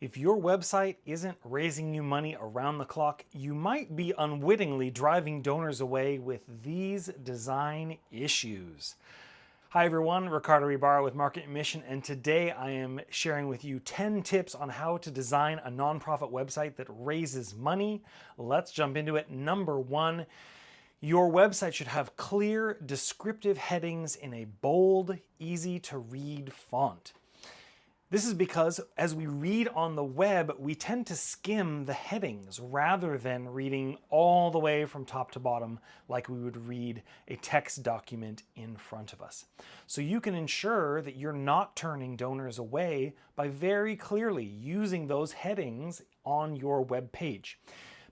If your website isn't raising you money around the clock, you might be unwittingly driving donors away with these design issues. Hi everyone, Ricardo Ibarra with Market Mission, and today I am sharing with you 10 tips on how to design a nonprofit website that raises money. Let's jump into it. Number one, your website should have clear, descriptive headings in a bold, easy to read font. This is because as we read on the web, we tend to skim the headings rather than reading all the way from top to bottom like we would read a text document in front of us. So you can ensure that you're not turning donors away by very clearly using those headings on your web page.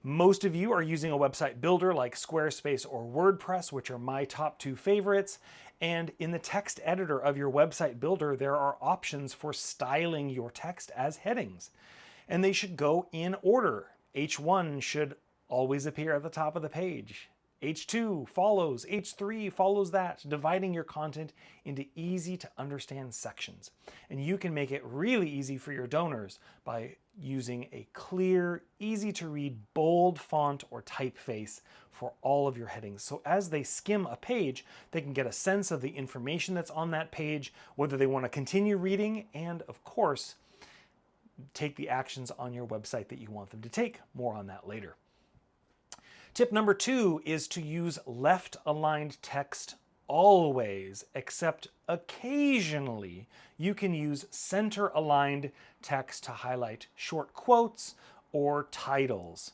Most of you are using a website builder like Squarespace or WordPress, which are my top two favorites. And in the text editor of your website builder, there are options for styling your text as headings. And they should go in order. H1 should always appear at the top of the page. H2 follows, H3 follows that, dividing your content into easy to understand sections. And you can make it really easy for your donors by using a clear, easy to read, bold font or typeface for all of your headings. So as they skim a page, they can get a sense of the information that's on that page, whether they want to continue reading, and of course, take the actions on your website that you want them to take. More on that later. Tip number 2 is to use left-aligned text always, except occasionally you can use center-aligned text to highlight short quotes or titles.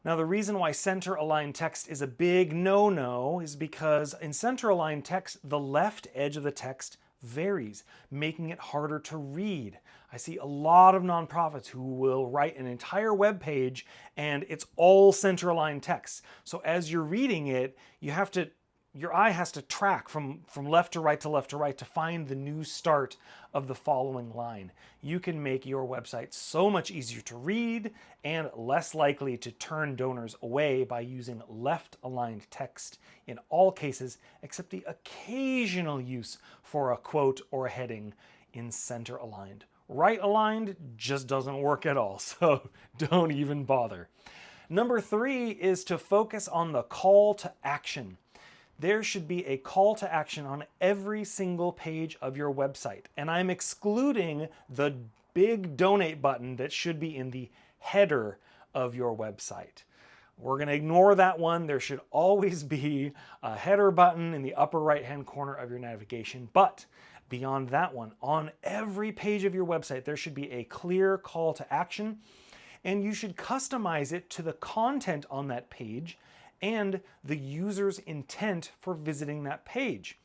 Now, the reason why center-aligned text is a big no-no is because in center-aligned text, the left edge of the text varies, making it harder to read. I see a lot of nonprofits who will write an entire web page and it's all center-aligned text. So as you're reading it, your eye has to track from left to right to left to right to find the new start of the following line. You can make your website so much easier to read and less likely to turn donors away by using left-aligned text in all cases, except the occasional use for a quote or a heading in center-aligned. Right-aligned just doesn't work at all, so don't even bother. Number 3 is to focus on the call to action. There should be a call to action on every single page of your website. And I'm excluding the big donate button that should be in the header of your website. We're going to ignore that one. There should always be a header button in the upper right-hand corner of your navigation. But beyond that one, on every page of your website, there should be a clear call to action. And you should customize it to the content on that page and the user's intent for visiting that page.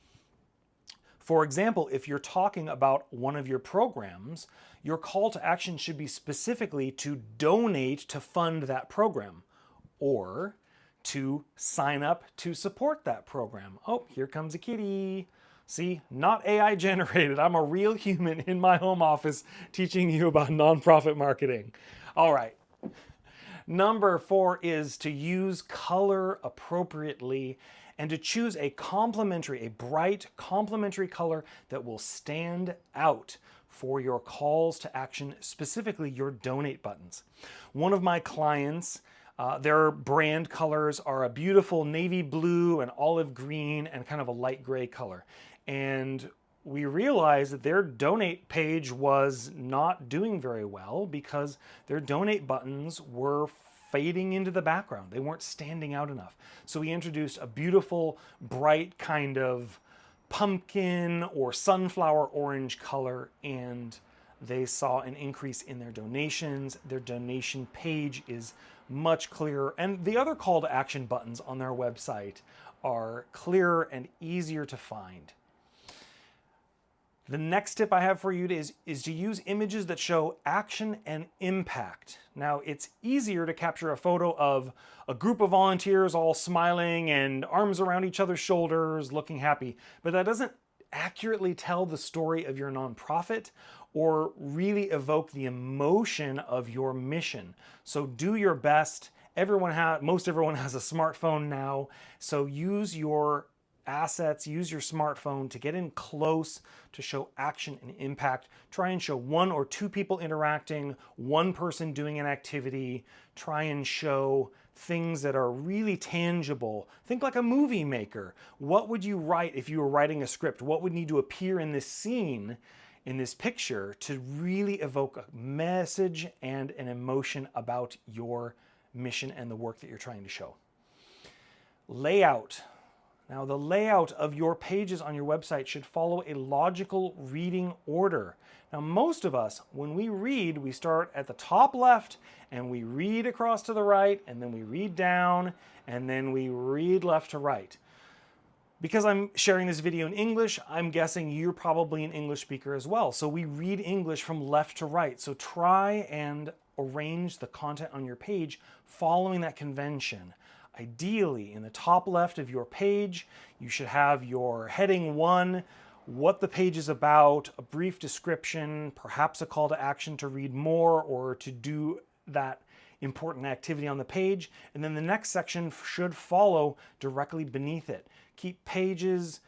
For example, if you're talking about one of your programs, your call to action should be specifically to donate to fund that program or to sign up to support that program. Oh, here comes a kitty. See, not AI generated. I'm a real human in my home office teaching you about nonprofit marketing. All right. Number 4 is to use color appropriately and to choose a bright complementary color that will stand out for your calls to action, specifically your donate buttons. One of my clients, their brand colors are a beautiful navy blue and olive green and kind of a light gray color. And we realized that their donate page was not doing very well because their donate buttons were fading into the background. They weren't standing out enough. So we introduced a beautiful, bright kind of pumpkin or sunflower orange color, and they saw an increase in their donations. Their donation page is much clearer, and the other call to action buttons on their website are clearer and easier to find. The next tip I have for you is to use images that show action and impact. Now, it's easier to capture a photo of a group of volunteers all smiling and arms around each other's shoulders, looking happy, but that doesn't accurately tell the story of your nonprofit or really evoke the emotion of your mission. So do your best. Most everyone has a smartphone now, so use your assets, use your smartphone to get in close to show action and impact. Try and show 1 or 2 people interacting, 1 person doing an activity. Try and show things that are really tangible. Think like a movie maker. What would you write if you were writing a script? What would need to appear in this scene, in this picture, to really evoke a message and an emotion about your mission and the work that you're trying to show? Layout. Now, the layout of your pages on your website should follow a logical reading order. Now, most of us, when we read, we start at the top left and we read across to the right, and then we read down, and then we read left to right. Because I'm sharing this video in English, I'm guessing you're probably an English speaker as well. So we read English from left to right. So try and arrange the content on your page following that convention. Ideally, in the top left of your page, you should have your heading 1, what the page is about, a brief description, perhaps a call to action to read more or to do that important activity on the page. And then the next section should follow directly beneath it. Keep pages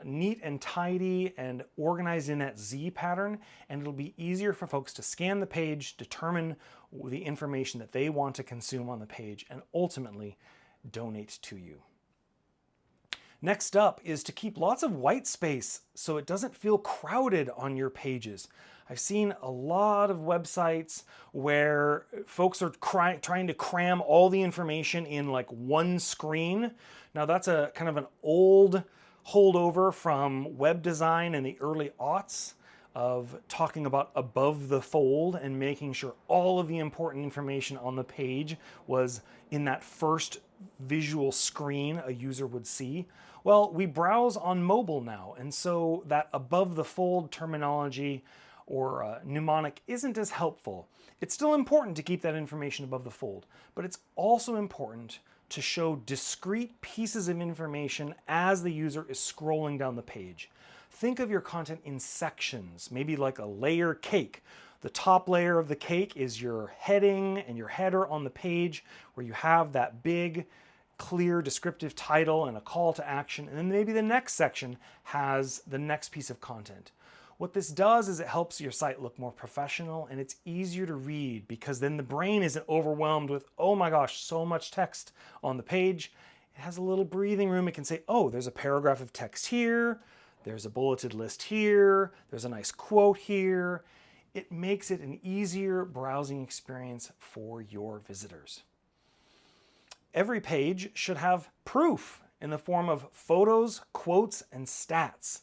neat and tidy and organized in that Z pattern, and it'll be easier for folks to scan the page, determine the information that they want to consume on the page, and ultimately donate to you. Next up is to keep lots of white space so it doesn't feel crowded on your pages. I've seen a lot of websites where folks are trying to cram all the information in like one screen. Now that's a kind of an old holdover from web design in the early aughts of talking about above the fold and making sure all of the important information on the page was in that first visual screen a user would see. Well, we browse on mobile now, and so that above the fold terminology or mnemonic isn't as helpful. It's still important to keep that information above the fold, but it's also important to show discrete pieces of information as the user is scrolling down the page. Think of your content in sections, maybe like a layer cake. The top layer of the cake is your heading and your header on the page, where you have that big, clear, descriptive title and a call to action. And then maybe the next section has the next piece of content. What this does is it helps your site look more professional, and it's easier to read because then the brain isn't overwhelmed with, oh my gosh, so much text on the page. It has a little breathing room. It can say, oh, there's a paragraph of text here. There's a bulleted list here. There's a nice quote here. It makes it an easier browsing experience for your visitors. Every page should have proof in the form of photos, quotes, and stats.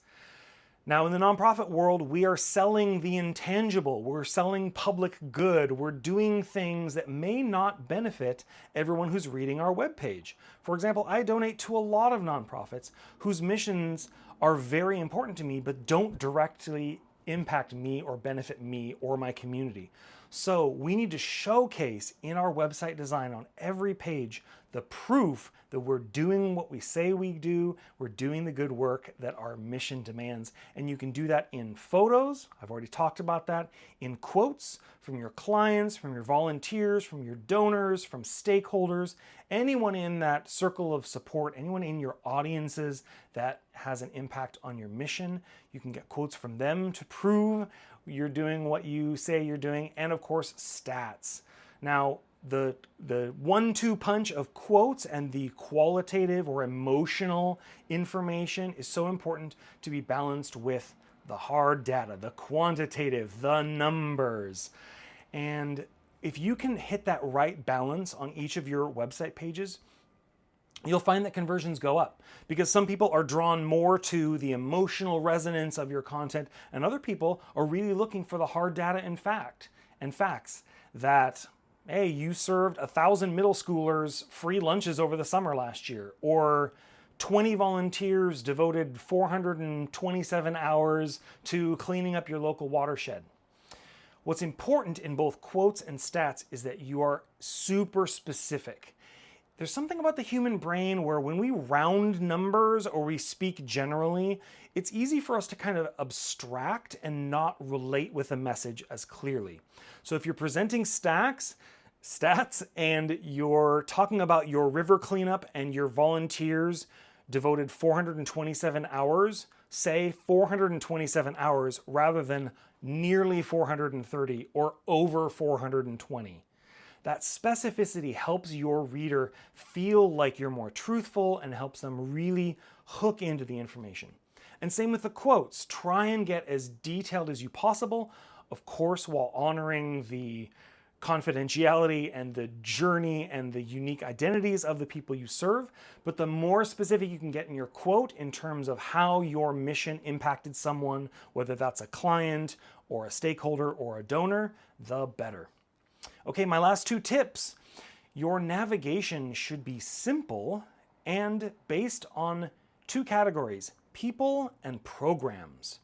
Now, in the nonprofit world, we are selling the intangible. We're selling public good. We're doing things that may not benefit everyone who's reading our webpage. For example, I donate to a lot of nonprofits whose missions are very important to me, but don't directly impact me or benefit me or my community. So we need to showcase in our website design on every page the proof that we're doing what we say we do, we're doing the good work that our mission demands. And you can do that in photos, I've already talked about that, in quotes from your clients, from your volunteers, from your donors, from stakeholders, anyone in that circle of support, anyone in your audiences that has an impact on your mission. You can get quotes from them to prove you're doing what you say you're doing, and of course, stats. Now, the 1-2 punch of quotes and the qualitative or emotional information is so important to be balanced with the hard data, the quantitative, the numbers. And if you can hit that right balance on each of your website pages, you'll find that conversions go up because some people are drawn more to the emotional resonance of your content, and other people are really looking for the hard data and facts that, hey, you served 1,000 middle schoolers free lunches over the summer last year, or 20 volunteers devoted 427 hours to cleaning up your local watershed. What's important in both quotes and stats is that you are super specific. There's something about the human brain where when we round numbers or we speak generally, it's easy for us to kind of abstract and not relate with a message as clearly. So if you're presenting stats, and you're talking about your river cleanup and your volunteers devoted 427 hours, say 427 hours rather than nearly 430 or over 420. That specificity helps your reader feel like you're more truthful and helps them really hook into the information. And same with the quotes. Try and get as detailed as you possible, of course, while honoring the confidentiality and the journey and the unique identities of the people you serve. But the more specific you can get in your quote in terms of how your mission impacted someone, whether that's a client or a stakeholder or a donor, the better. Okay, my last 2 tips. Your navigation should be simple and based on 2 categories, people and programs.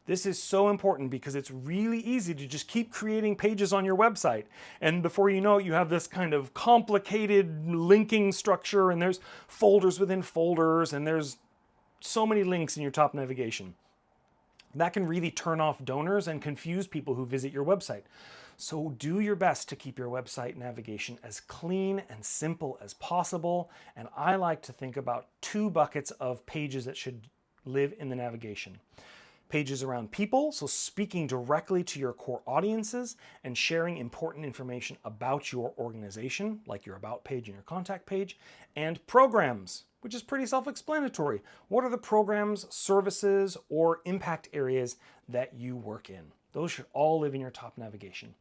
This is so important because it's really easy to just keep creating pages on your website. And before you know it, you have this kind of complicated linking structure, and there's folders within folders, and there's so many links in your top navigation. That can really turn off donors and confuse people who visit your website. So do your best to keep your website navigation as clean and simple as possible. And I like to think about 2 buckets of pages that should live in the navigation. Pages around people, so speaking directly to your core audiences and sharing important information about your organization, like your About page and your Contact page, and programs, which is pretty self-explanatory. What are the programs, services, or impact areas that you work in? Those should all live in your top navigation.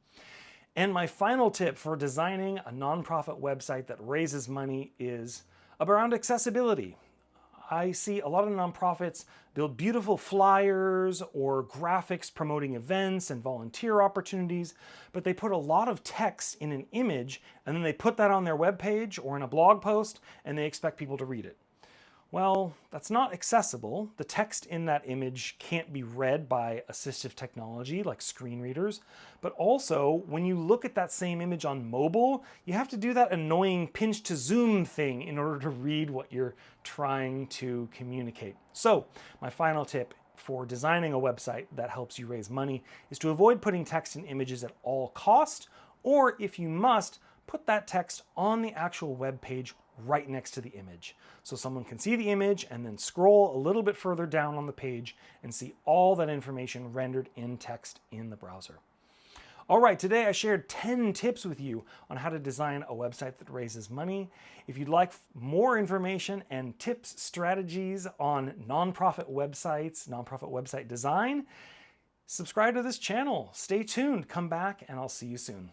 And my final tip for designing a nonprofit website that raises money is around accessibility. I see a lot of nonprofits build beautiful flyers or graphics promoting events and volunteer opportunities, but they put a lot of text in an image and then they put that on their webpage or in a blog post and they expect people to read it. Well, that's not accessible. The text in that image can't be read by assistive technology like screen readers. But also, when you look at that same image on mobile, you have to do that annoying pinch to zoom thing in order to read what you're trying to communicate. So, my final tip for designing a website that helps you raise money is to avoid putting text in images at all cost, or if you must, put that text on the actual web page right next to the image. So someone can see the image and then scroll a little bit further down on the page and see all that information rendered in text in the browser. All right, today I shared 10 tips with you on how to design a website that raises money. If you'd like more information and tips, strategies on nonprofit websites, nonprofit website design, subscribe to this channel. Stay tuned, come back, and I'll see you soon.